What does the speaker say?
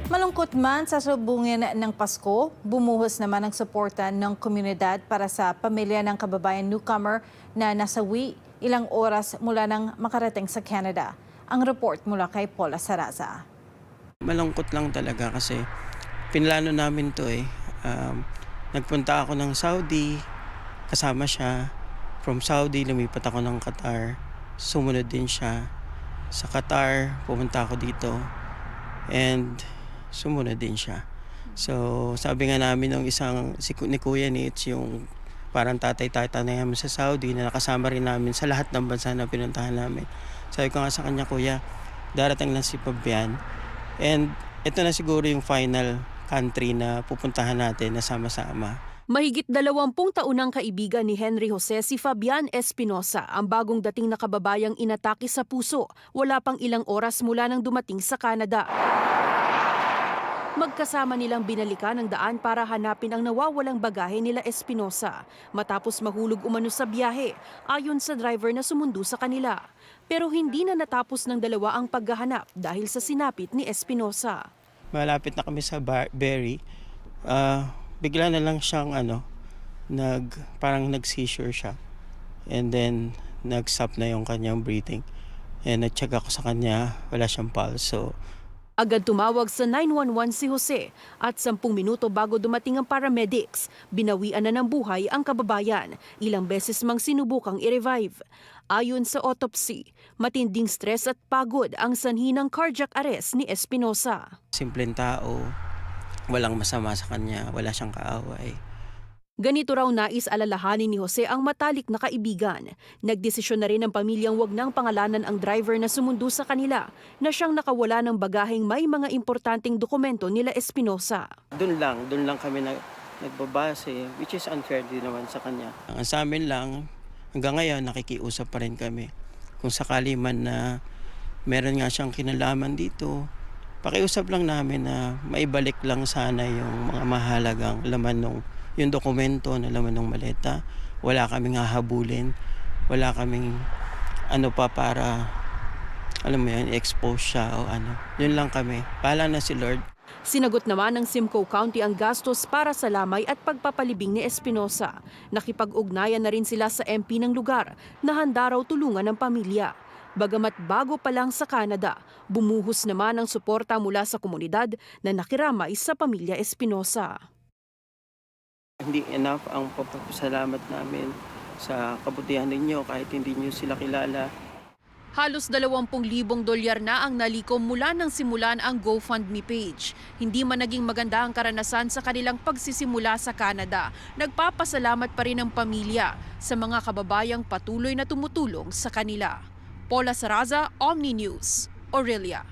Malungkot man sa subungin ng Pasko, bumuhos naman ang suporta ng komunidad para sa pamilya ng kababayan newcomer na nasawi ilang oras mula nang makarating sa Canada. Ang report mula kay Paula Saraza. Malungkot lang talaga kasi pinlano namin to eh. Nagpunta ako ng Saudi, kasama siya. From Saudi, lumipat ako ng Qatar. Sumunod din siya. Sa Qatar, pumunta ako dito. And sumunod din siya. So, sabi nga namin ng ni Kuya Nitz, yung parang tatay-tata na namin sa Saudi na nakasama rin namin sa lahat ng bansa na pinuntahan namin. Sabi ko nga sa kanya, Kuya, darating lang si Fabian. And ito na siguro yung final country na pupuntahan natin na sama-sama. Mahigit 20 taon ng kaibigan ni Henry Jose si Fabian Espinosa, ang bagong dating na kababayang inatake sa puso, wala pang ilang oras mula nang dumating sa Canada. Magkasama nilang binalikan ang daan para hanapin ang nawawalang bagahe nila Espinosa matapos mahulog umano sa biyahe, ayon sa driver na sumundo sa kanila. Pero hindi na natapos ng dalawa ang paghahanap dahil sa sinapit ni Espinosa. Malapit na kami sa Berry. Bigla na lang siyang parang nag-seizure siya. And then nag-stop na yung kanyang breathing. And nag-check ako sa kanya, wala siyang pulse. So agad tumawag sa 911 si Jose at 10 minuto bago dumating ang paramedics, binawian na ng buhay ang kababayan. Ilang beses mang sinubukang i-revive. Ayon sa autopsy, matinding stress at pagod ang sanhi ng cardiac arrest ni Espinosa. simpleng tao, walang masama sa kanya, wala siyang kaaway. Ganito raw nais alalahanin ni Jose ang matalik na kaibigan. Nagdesisyon na rin ang pamilyang wag nang pangalanan ang driver na sumundo sa kanila na siyang nakawala ng bagaheng may mga importanteng dokumento nila Espinosa. Doon lang kami nagbabase, which is unfair din naman sa kanya. Ang sa amin lang, hanggang ngayon nakikiusap pa rin kami. Kung sakali man na meron nga siyang kinalaman dito, pakiusap lang namin na maibalik lang sana yung mga mahalagang laman yung dokumento na laman ng maleta. Wala kaming hahabulin, wala kaming para alam mo yun, expose siya o ano. Yun lang kami. Bahala na si Lord. Sinagot naman ng Simcoe County ang gastos para sa lamay at pagpapalibing ni Espinosa. Nakipag-ugnayan na rin sila sa MP ng lugar na handa raw tulungan ng pamilya. Bagamat bago pa lang sa Canada, bumuhos naman ang suporta mula sa komunidad na nakiramay sa pamilya Espinosa. Hindi enough ang papasalamat namin sa kabutihan ninyo kahit hindi niyo sila kilala. Halos 20,000 dolyar na ang nalikom mula nang simulan ang GoFundMe page. Hindi man naging maganda ang karanasan sa kanilang pagsisimula sa Canada. Nagpapasalamat pa rin ang pamilya sa mga kababayang patuloy na tumutulong sa kanila. Paula Saraza, Omni News, Aurelia.